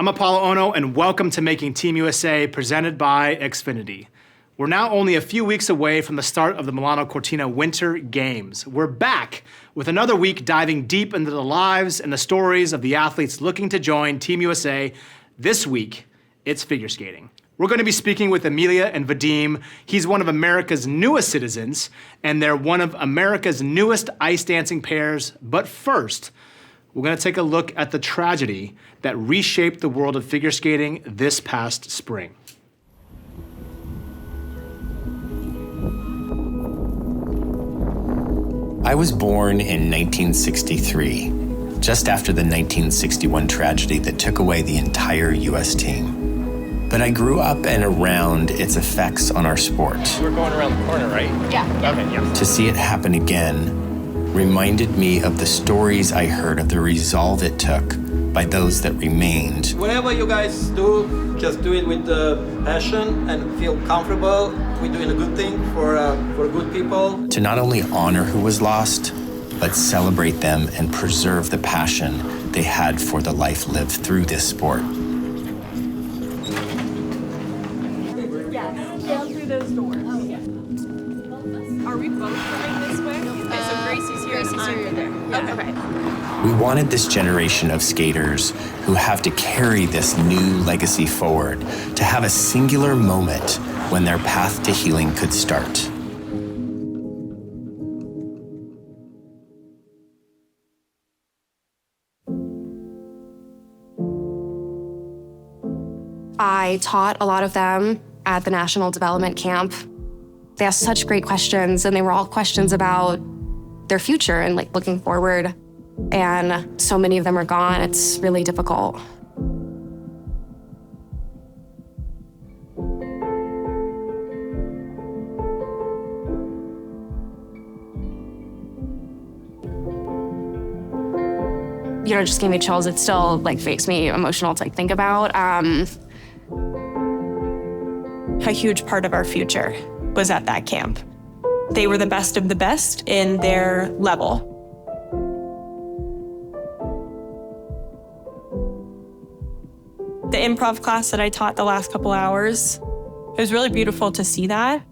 I'm Apolo Ohno, and welcome to Making Team USA, presented by Xfinity. We're now only a few weeks away from the start of the Milano Cortina Winter Games. We're back with another week diving deep into the lives and the stories of the athletes looking to join Team USA. This week, it's figure skating. We're going to be speaking with Emilia and Vadym. He's one of America's newest citizens, and they're one of America's newest ice dancing pairs. But first, we're going to take a look at the tragedy that reshaped the world of figure skating this past spring. I was born in 1963, just after the 1961 tragedy that took away the entire U.S. team. But I grew up and around its effects on our sport. We're going around the corner, right? Yeah. Okay, yeah. To see it happen again reminded me of the stories I heard of the resolve it took by those that remained. Whatever you guys do, just do it with passion and feel comfortable. We're doing a good thing for good people. To not only honor who was lost, but celebrate them and preserve the passion they had for the life lived through this sport. Down through those doors. Oh, yeah. Are we both going this way? Okay, so Gracie's here and I'm over there. Yeah. Okay. We wanted this generation of skaters who have to carry this new legacy forward to have a singular moment when their path to healing could start. I taught a lot of them at the National Development Camp. They asked such great questions, and they were all questions about their future and looking forward. And so many of them are gone. It's really difficult. It just gave me chills. It still makes me emotional to think about. A huge part of our future was at that camp. They were the best of the best in their level. The improv class that I taught the last couple hours, it was really beautiful to see that.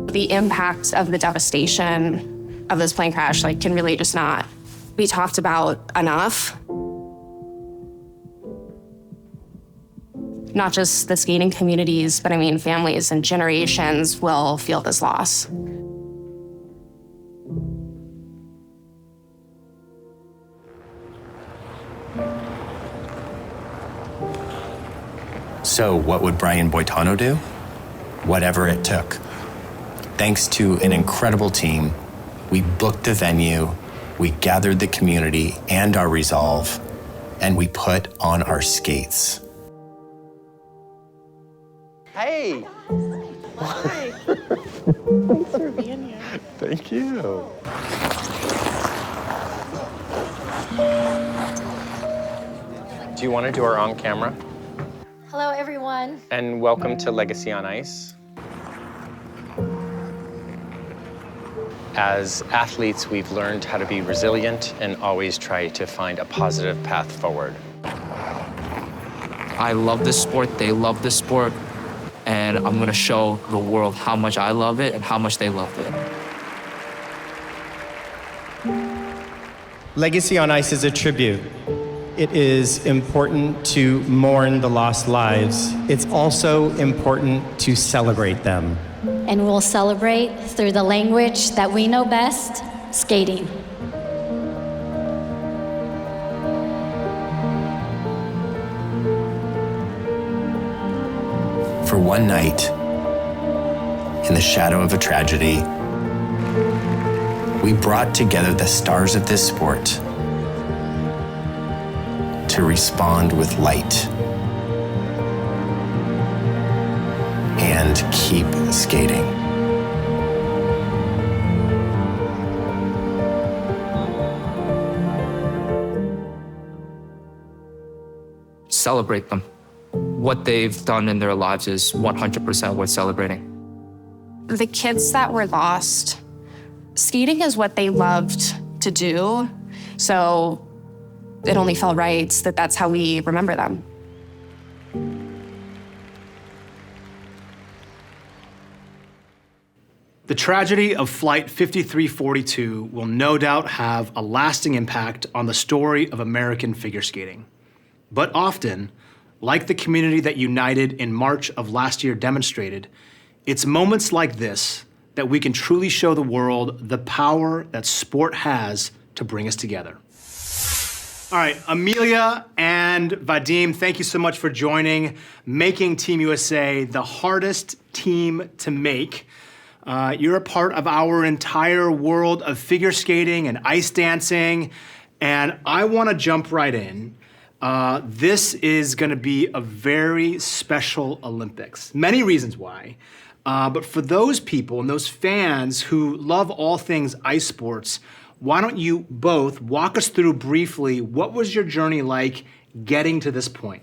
The impact of the devastation of this plane crash can really just not be talked about enough. Not just the skating communities, but families and generations will feel this loss. So what would Brian Boitano do? Whatever it took. Thanks to an incredible team, we booked the venue, we gathered the community and our resolve, and we put on our skates. Hey! Hi. Thanks for being here. Thank you. Do you want to do our on camera? Hello, everyone. And welcome to Legacy on Ice. As athletes, we've learned how to be resilient and always try to find a positive path forward. I love this sport, they love this sport, and I'm gonna show the world how much I love it and how much they loved it. Legacy on Ice is a tribute. It is important to mourn the lost lives. It's also important to celebrate them. And we'll celebrate through the language that we know best, skating. For one night, in the shadow of a tragedy, we brought together the stars of this sport to respond with light and keep skating. Celebrate them. What they've done in their lives is 100% worth celebrating. The kids that were lost, skating is what they loved to do. So it only felt right that that's how we remember them. The tragedy of Flight 5342 will no doubt have a lasting impact on the story of American figure skating. But often, like the community that united in March of last year demonstrated, it's moments like this that we can truly show the world the power that sport has to bring us together. All right, Emilia and Vadym, thank you so much for joining, making Team USA the hardest team to make. You're a part of our entire world of figure skating and ice dancing, and I want to jump right in. This is going to be a very special Olympics. Many reasons why, but for those people and those fans who love all things ice sports, why don't you both walk us through briefly what was your journey like getting to this point?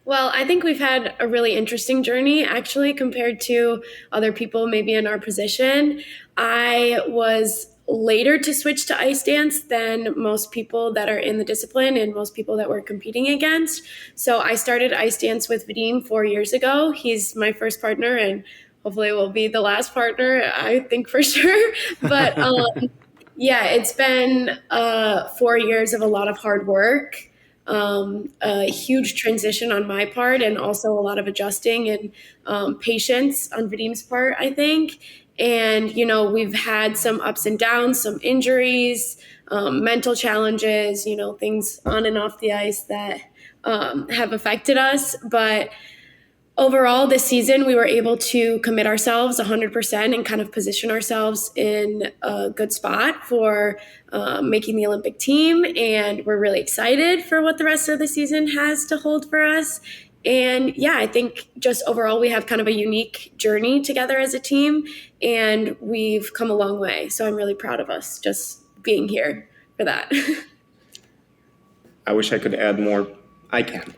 Well, I think we've had a really interesting journey, actually, compared to other people maybe in our position. I was later to switch to ice dance than most people that are in the discipline and most people that we're competing against. So I started ice dance with Vadym 4 years ago. He's my first partner and hopefully will be the last partner, I think for sure. But yeah, it's been 4 years of a lot of hard work. A huge transition on my part and also a lot of adjusting and patience on Vadym's part, I think. And, you know, we've had some ups and downs, some injuries, mental challenges, you know, things on and off the ice that have affected us. But overall, this season, we were able to commit ourselves 100% and kind of position ourselves in a good spot for making the Olympic team. And we're really excited for what the rest of the season has to hold for us. And yeah, I think just overall, we have kind of a unique journey together as a team, and we've come a long way. So I'm really proud of us just being here for that. I wish I could add more. I can.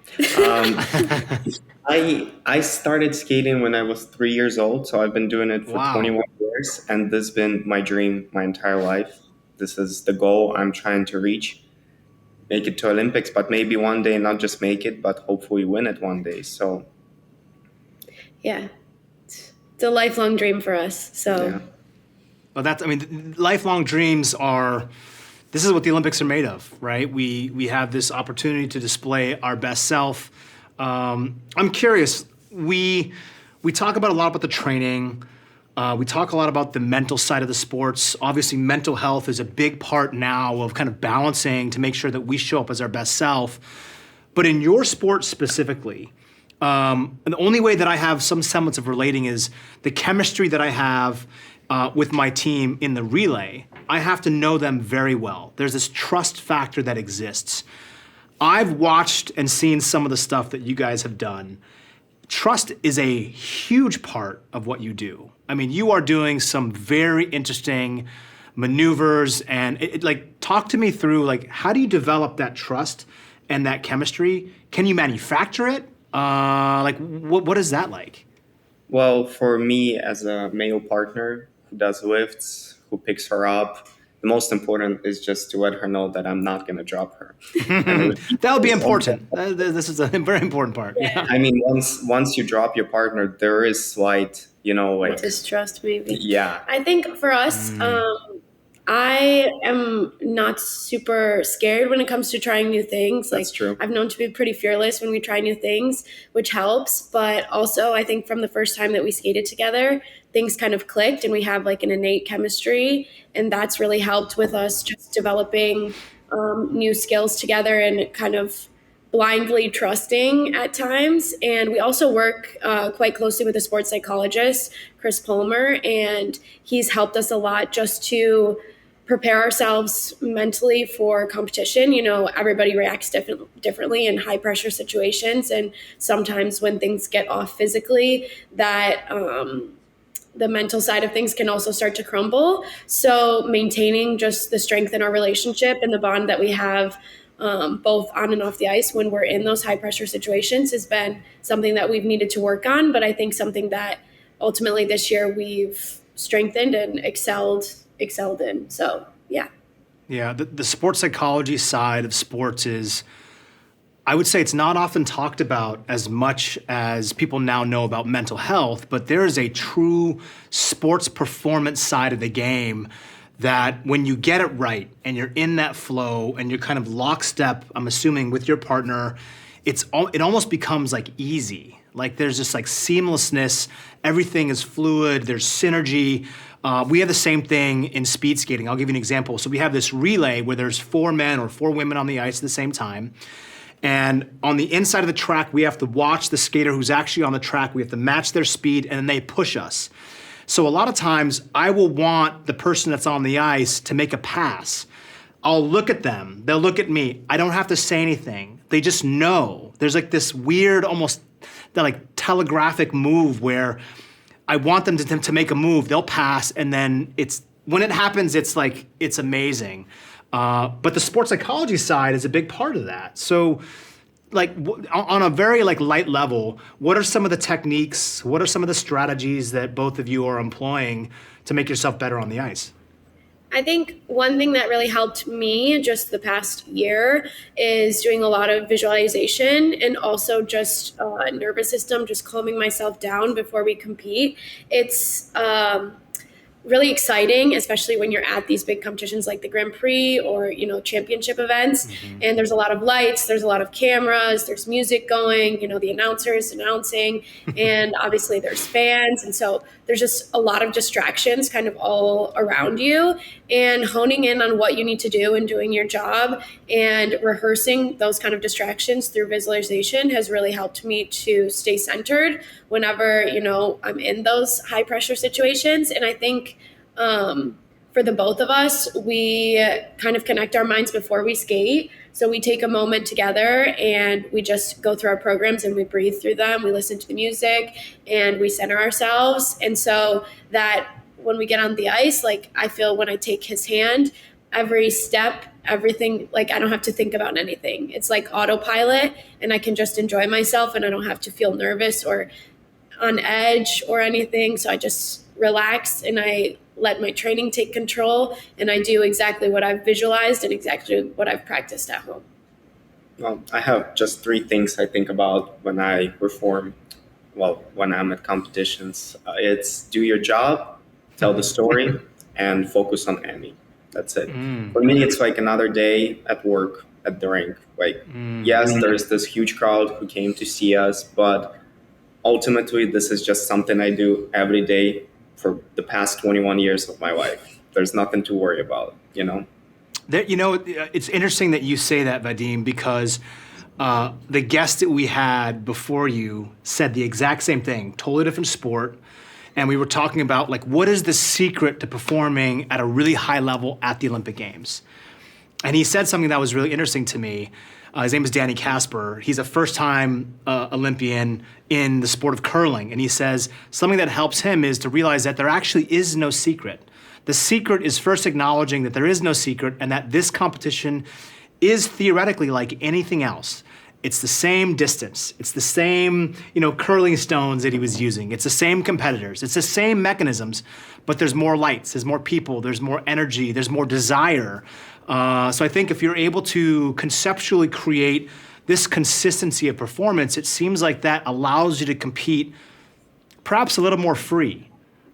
I started skating when I was 3 years old, so I've been doing it for 21 years, and this has been my dream my entire life. This is the goal I'm trying to reach, make it to Olympics, but maybe one day not just make it, but hopefully win it one day. So yeah, it's a lifelong dream for us. So yeah. Well, that's, I mean, lifelong dreams are, this is what the Olympics are made of, right? We have this opportunity to display our best self. I'm curious, we talk about a lot about the training. We talk a lot about the mental side of the sports. Obviously, mental health is a big part now of kind of balancing to make sure that we show up as our best self. But in your sport specifically, and the only way that I have some semblance of relating is the chemistry that I have with my team in the relay. I have to know them very well. There's this trust factor that exists. I've watched and seen some of the stuff that you guys have done. Trust is a huge part of what you do. I mean, you are doing some very interesting maneuvers, and like, talk to me through, like, how do you develop that trust and that chemistry? Can you manufacture it? Like, what is that like? Well, for me as a male partner who does lifts, who picks her up, the most important is just to let her know that I'm not going to drop her. That would be important. This is a very important part. Yeah. I mean, once you drop your partner, there is slight, you know, like distrust maybe. Yeah. I think for us, I am not super scared when it comes to trying new things. That's true. I've known to be pretty fearless when we try new things, which helps. But also, I think from the first time that we skated together, things kind of clicked and we have like an innate chemistry. And that's really helped with us just developing new skills together and kind of blindly trusting at times. And we also work quite closely with a sports psychologist, Chris Palmer, and he's helped us a lot just to prepare ourselves mentally for competition. You know, everybody reacts differently in high pressure situations. And sometimes when things get off physically, that the mental side of things can also start to crumble. So maintaining just the strength in our relationship and the bond that we have both on and off the ice when we're in those high pressure situations has been something that we've needed to work on, but I think something that ultimately this year we've strengthened and excelled in. So yeah. Yeah, the sports psychology side of sports is, I would say it's not often talked about as much as people now know about mental health, but there is a true sports performance side of the game that when you get it right and you're in that flow and you're kind of lockstep, I'm assuming, with your partner, it almost becomes like easy. Like there's just like seamlessness, everything is fluid, there's synergy. We have the same thing in speed skating. I'll give you an example. So we have this relay where there's 4 men or 4 women on the ice at the same time. And on the inside of the track, we have to watch the skater who's actually on the track. We have to match their speed, and then they push us. So a lot of times, I will want the person that's on the ice to make a pass. I'll look at them. They'll look at me. I don't have to say anything. They just know. There's like this weird, almost like telegraphic move where I want them to make a move. They'll pass, and then when it happens, it's like, it's amazing. But the sports psychology side is a big part of that. So like on a very like light level, what are some of the techniques, what are some of the strategies that both of you are employing to make yourself better on the ice? I think one thing that really helped me just the past year is doing a lot of visualization and also just nervous system, just calming myself down before we compete. It's really exciting, especially when you're at these big competitions like the Grand Prix or, championship events. Mm-hmm. And there's a lot of lights, there's a lot of cameras, there's music going, the announcers announcing, and obviously there's fans. And so there's just a lot of distractions kind of all around you, and honing in on what you need to do and doing your job and rehearsing those kind of distractions through visualization has really helped me to stay centered whenever, I'm in those high pressure situations. And I think for the both of us, we kind of connect our minds before we skate. So we take a moment together and we just go through our programs and we breathe through them. We listen to the music and we center ourselves. And so that when we get on the ice, like I feel when I take his hand, every step, everything, like I don't have to think about anything. It's like autopilot, and I can just enjoy myself, and I don't have to feel nervous or on edge or anything. So I just relax and I let my training take control, and I do exactly what I've visualized and exactly what I've practiced at home. Well, I have just 3 things I think about when I perform, when I'm at competitions. It's do your job, tell the story, and focus on Emmy. That's it. For me, it's like another day at work, at the rink. Like, yes, there's this huge crowd who came to see us, but ultimately, this is just something I do every day for the past 21 years of my life. There's nothing to worry about, It's interesting that you say that, Vadym, because the guest that we had before you said the exact same thing, totally different sport. And we were talking about, like, what is the secret to performing at a really high level at the Olympic Games? And he said something that was really interesting to me. His name is Danny Casper. He's a first-time Olympian in the sport of curling. And he says something that helps him is to realize that there actually is no secret. The secret is first acknowledging that there is no secret and that this competition is theoretically like anything else. It's the same distance. It's the same, curling stones that he was using. It's the same competitors. It's the same mechanisms, but there's more lights, there's more people, there's more energy, there's more desire. So I think if you're able to conceptually create this consistency of performance, it seems like that allows you to compete perhaps a little more free,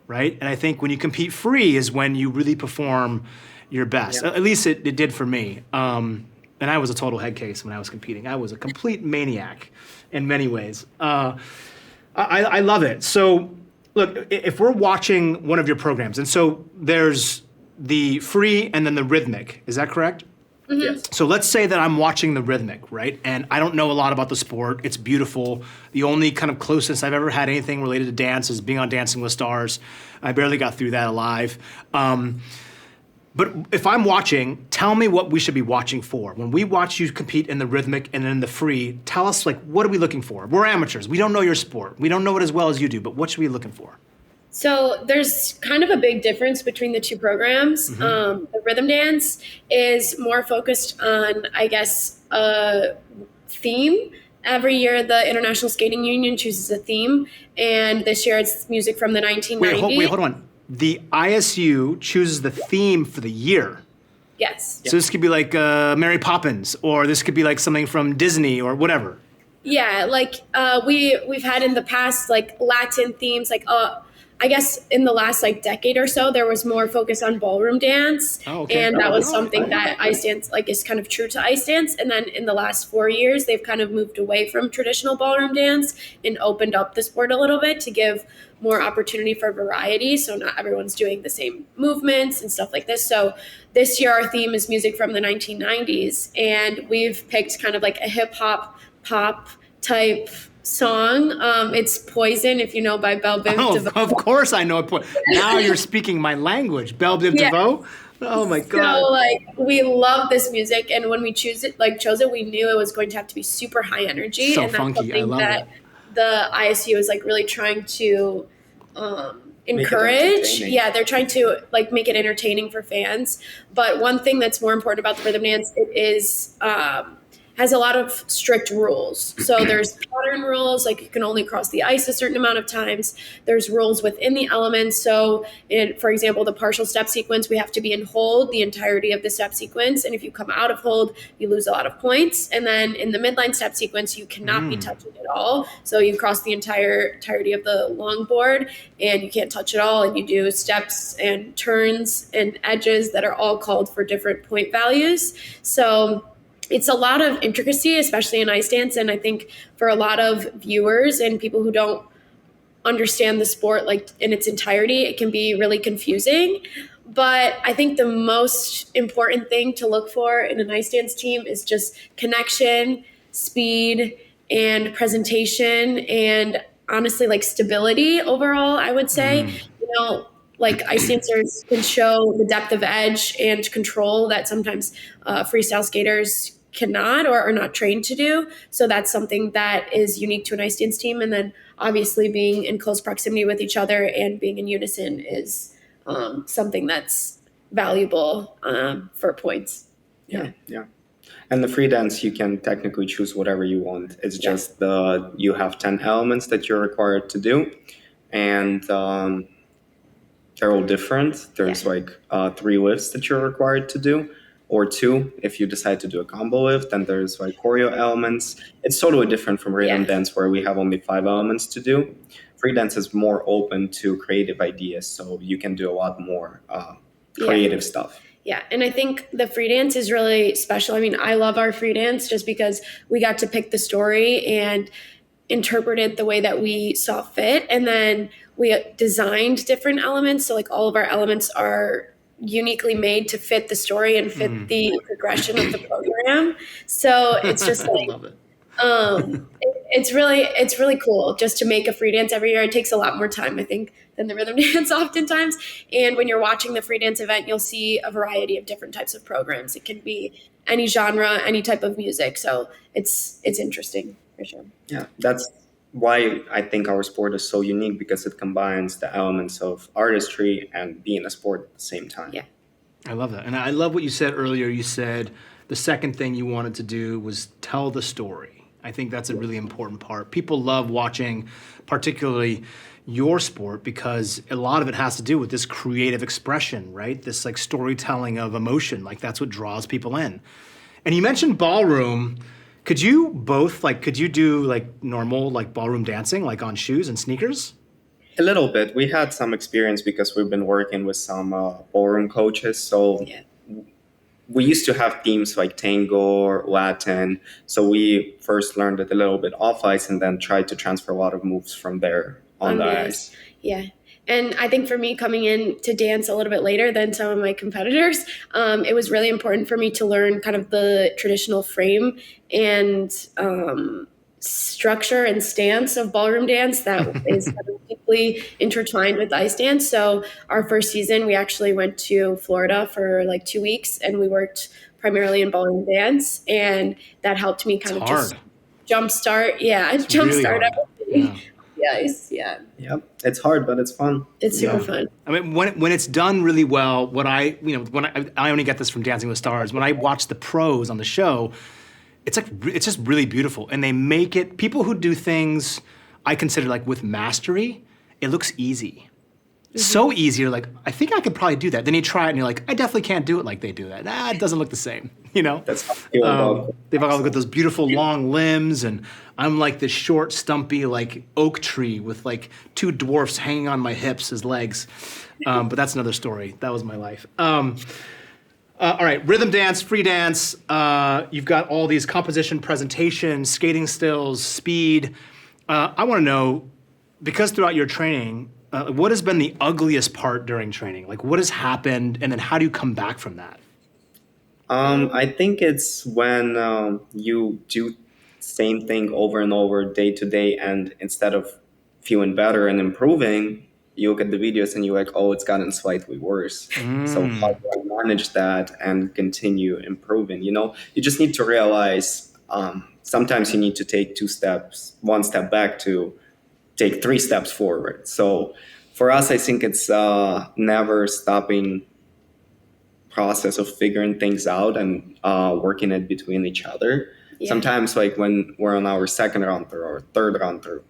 right? And I think when you compete free is when you really perform your best. Yeah. At least it did for me. And I was a total head case when I was competing. I was a complete maniac in many ways. I love it. So look, if we're watching one of your programs, and so there's the free and then the rhythmic, is that correct? Mm-hmm. Yes. So let's say that I'm watching the rhythmic, right? And I don't know a lot about the sport. It's beautiful. The only kind of closeness I've ever had anything related to dance is being on Dancing with Stars. I barely got through that alive. But if I'm watching, tell me what we should be watching for. When we watch you compete in the rhythmic and in the free, tell us, like, what are we looking for? We're amateurs. We don't know your sport. We don't know it as well as you do, but what should we be looking for? So there's kind of a big difference between the two programs. Mm-hmm. The rhythm dance is more focused on, I guess, a theme. Every year, the International Skating Union chooses a theme, and this year it's music from the 1990s. Wait, hold on. The ISU chooses the theme for the year. Yes. So this could be like Mary Poppins, or this could be like something from Disney or whatever. Yeah, like we've had in the past like Latin themes, like I guess in the last like decade or so there was more focus on ballroom dance, and that was something that ice dance like is kind of true to ice dance. And then in the last 4 years they've kind of moved away from traditional ballroom dance and opened up the sport a little bit to give more opportunity for variety. So not everyone's doing the same movements and stuff like this. So this year our theme is music from the 1990s, and we've picked kind of like a hip hop pop type song. It's Poison, if you know, by Belle Biv DeVoe. Of course I know it. Now you're speaking my language. Belle Biv DeVoe? Oh my God. So like we love this music, and when we chose it, we knew it was going to have to be super high energy. So and that's funky. something I love that it. the ISU is like really trying to encourage. Yeah, they're trying to like make it entertaining for fans. But one thing that's more important about the rhythm dance, it is has a lot of strict rules. So there's pattern rules, like you can only cross the ice a certain amount of times. There's rules within the elements. So for example, the partial step sequence, we have to be in hold the entirety of the step sequence. And if you come out of hold, you lose a lot of points. And then in the midline step sequence, you cannot be touching at all. So you cross the entirety of the longboard and you can't touch at all. And you do steps and turns and edges that are all called for different point values. So it's a lot of intricacy, especially in ice dance. And I think for a lot of viewers and people who don't understand the sport like in its entirety, it can be really confusing. But I think the most important thing to look for in an ice dance team is just connection, speed, and presentation, and honestly, like stability overall, I would say. You know, like ice dancers can show the depth of edge and control that sometimes freestyle skaters cannot or are not trained to do. So that's something that is unique to an ice dance team. And then obviously being in close proximity with each other and being in unison is something that's valuable for points. Yeah. And the free dance, you can technically choose whatever you want. It's just you have 10 elements that you're required to do. And they're all different. There's like 3 lifts that you're required to do, or 2 if you decide to do a combo lift. Then there's like choreo elements. It's totally different from rhythm dance where we have only 5 elements to do. Free dance is more open to creative ideas, so you can do a lot more creative stuff. Yeah, and I think the free dance is really special. I mean, I love our free dance just because we got to pick the story and interpret it the way that we saw fit. And then we designed different elements. So like all of our elements are uniquely made to fit the story and fit the progression of the program. So it's just like, I love it. it's really cool just to make a free dance every year. It takes a lot more time, I think, than the rhythm dance oftentimes. And when you're watching the free dance event, you'll see a variety of different types of programs. It can be any genre, any type of music. So it's interesting for sure. Yeah, that's why I think our sport is so unique, because it combines the elements of artistry and being a sport at the same time. Yeah. I love that. And I love what you said earlier. You said the second thing you wanted to do was tell the story. I think that's a really important part. People love watching, particularly your sport, because a lot of it has to do with this creative expression, right? This like storytelling of emotion, like that's what draws people in. And you mentioned ballroom. Could you do like normal like ballroom dancing, like on shoes and sneakers? A little bit. We had some experience because we've been working with some ballroom coaches. So we used to have themes like tango or Latin. So we first learned it a little bit off ice and then tried to transfer a lot of moves from there on the ice. Yeah. And I think for me, coming in to dance a little bit later than some of my competitors, it was really important for me to learn kind of the traditional frame and structure and stance of ballroom dance that is kind of deeply intertwined with ice dance. So our first season, we actually went to Florida for like 2 weeks, and we worked primarily in ballroom dance, and that helped me kind of just jumpstart everything. Yep, it's hard, but it's fun. It's super fun. I mean, when it's done really well, I only get this from Dancing with Stars. When I watch the pros on the show, it's just really beautiful, and they make it. People who do things I consider like with mastery, it looks easy. So easy. You're like, I think I could probably do that. Then you try it and you're like, I definitely can't do it like they do that. It doesn't look the same, you know? That's how I feel about They've all got those beautiful long limbs, and I'm like this short, stumpy, like oak tree with like two dwarfs hanging on my hips as legs. But that's another story. That was my life. All right, rhythm dance, free dance. You've got all these composition presentations, skating stills, speed. I want to know, because throughout your training, what has been the ugliest part during training? Like, what has happened, and then how do you come back from that? I think it's when you do same thing over and over day to day, and instead of feeling better and improving, you look at the videos and you're like, oh, it's gotten slightly worse. So how do I manage that and continue improving? You know, you just need to realize sometimes you need to take one step back to take 3 steps forward. So for us, I think it's never stopping process of figuring things out and working it between each other. Yeah. Sometimes, like when we're on our second run through or third run through,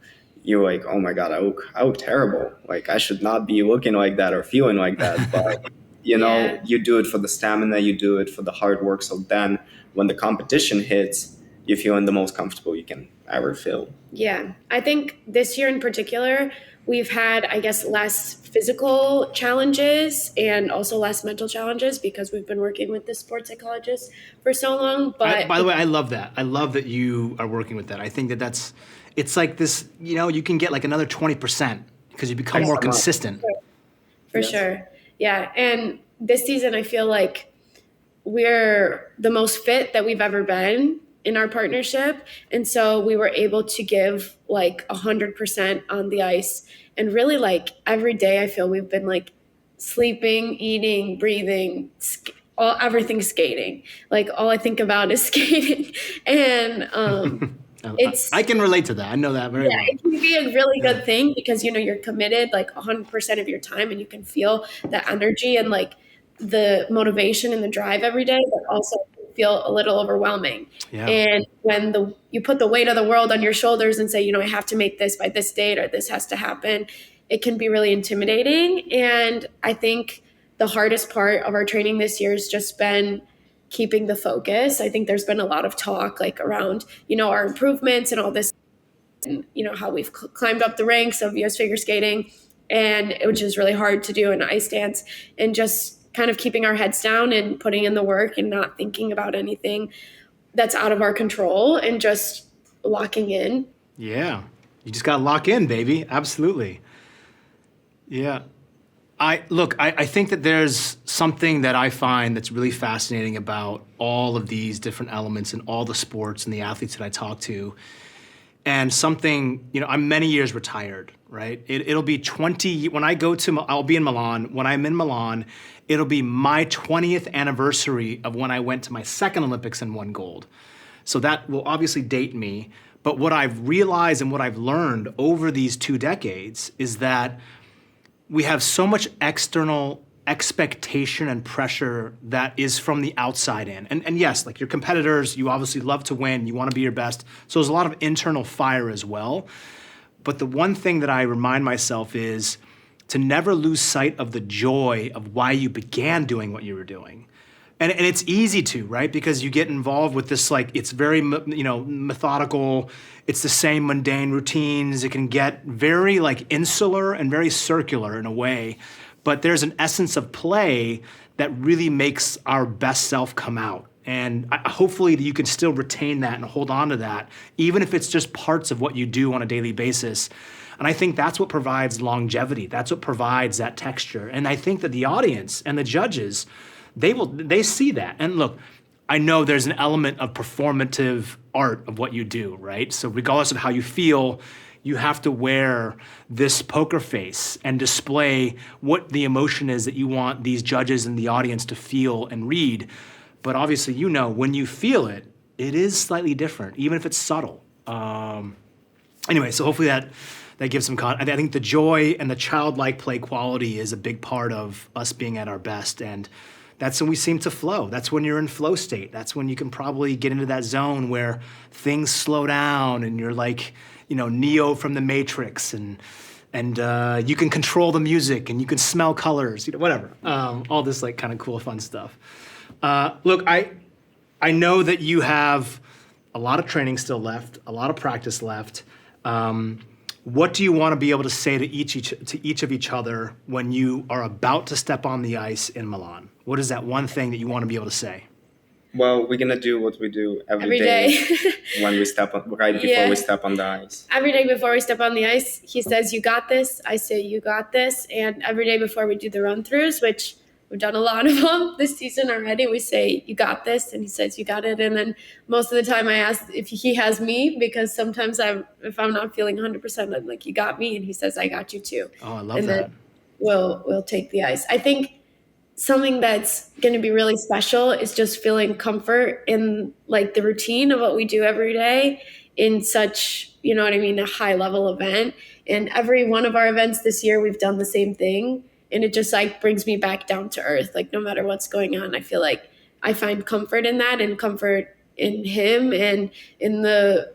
you're like, oh my God, I look terrible. Like, I should not be looking like that or feeling like that. But, you know, you do it for the stamina, you do it for the hard work. So then when the competition hits, you feel in the most comfortable you can ever feel. Yeah, I think this year in particular, we've had, I guess, less physical challenges and also less mental challenges because we've been working with the sports psychologist for so long. But by the way, I love that. I love that you are working with that. I think it's like this, you know, you can get like another 20% because you become more consistent. For sure. Yeah. And this season, I feel like we're the most fit that we've ever been in our partnership. And so we were able to give like 100% on the ice. And really, like, every day I feel we've been like sleeping, eating, breathing, everything skating. Like, all I think about is skating. And I can relate to that. I know that very well. It can be a really good thing because, you know, you're committed like 100% of your time and you can feel the energy and like the motivation and the drive every day, but also feel a little overwhelming. Yeah. And when you put the weight of the world on your shoulders and say, you know, I have to make this by this date or this has to happen, it can be really intimidating. And I think the hardest part of our training this year has just been keeping the focus. I think there's been a lot of talk like around, you know, our improvements and all this, and, you know, how we've climbed up the ranks of US figure skating, and which is really hard to do in ice dance, and just kind of keeping our heads down and putting in the work and not thinking about anything that's out of our control and just locking in. Yeah. You just got to lock in, baby. Absolutely. Yeah. I think that there's something that I find that's really fascinating about all of these different elements and all the sports and the athletes that I talk to. And something, you know, I'm many years retired, right? It'll be 20, I'll be in Milan. When I'm in Milan, it'll be my 20th anniversary of when I went to my second Olympics and won gold. So that will obviously date me. But what I've realized and what I've learned over these 2 decades is that we have so much external expectation and pressure that is from the outside in. And yes, like your competitors, you obviously love to win, you want to be your best. So there's a lot of internal fire as well. But the one thing that I remind myself is to never lose sight of the joy of why you began doing what you were doing. And it's easy to, right? Because you get involved with this, like, it's very, you know, methodical. It's the same mundane routines. It can get very, like, insular and very circular in a way. But there's an essence of play that really makes our best self come out. And hopefully you can still retain that and hold on to that, even if it's just parts of what you do on a daily basis. And I think that's what provides longevity. That's what provides that texture. And I think that the audience and the judges, they see that. And look, I know there's an element of performative art of what you do, right? So regardless of how you feel, you have to wear this poker face and display what the emotion is that you want these judges and the audience to feel and read. But obviously, you know, when you feel it, it is slightly different, even if it's subtle. Anyway, so hopefully that gives some I think the joy and the childlike play quality is a big part of us being at our best. And that's when we seem to flow. That's when you're in flow state. That's when you can probably get into that zone where things slow down and you're like, you know, Neo from the Matrix, and and you can control the music, and you can smell colors, whatever. All this like kind of cool, fun stuff. Look, I know that you have a lot of training still left, a lot of practice left. What do you want to be able to say to each of each other when you are about to step on the ice in Milan? What is that one thing that you want to be able to say? Well, we're gonna do what we do every day. When we step on, before we step on the ice. Every day before we step on the ice, he says, "You got this." I say, "You got this." And every day before we do the run-throughs, which we've done a lot of them this season already, we say, "You got this," and he says, "You got it." And then most of the time I ask if he has me, because sometimes if I'm not feeling 100%, I'm like, "You got me," and he says, "I got you too." Oh, I love and that. Then we'll take the ice. I think something that's going to be really special is just feeling comfort in like the routine of what we do every day in such, a high level event. And every one of our events this year, we've done the same thing. And it just like brings me back down to earth. Like no matter what's going on, I feel like I find comfort in that, and comfort in him and in the,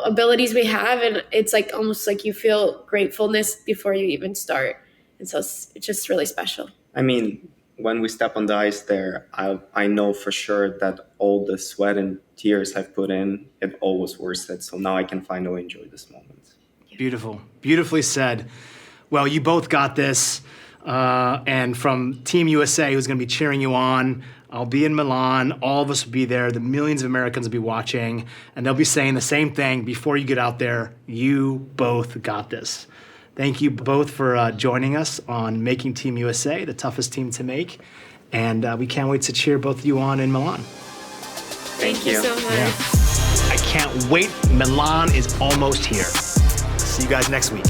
abilities we have. And it's like almost like you feel gratefulness before you even start. And so it's just really special. I mean, when we step on the ice there, I know for sure that all the sweat and tears I've put in, it all was worth it. So now I can finally enjoy this moment. Beautiful. Beautifully said. Well, you both got this. And from Team USA, who's going to be cheering you on, I'll be in Milan. All of us will be there. The millions of Americans will be watching. And they'll be saying the same thing before you get out there. You both got this. Thank you both for joining us on Making Team USA, the toughest team to make. And we can't wait to cheer both of you on in Milan. Thank you so much. Yeah. I can't wait. Milan is almost here. See you guys next week.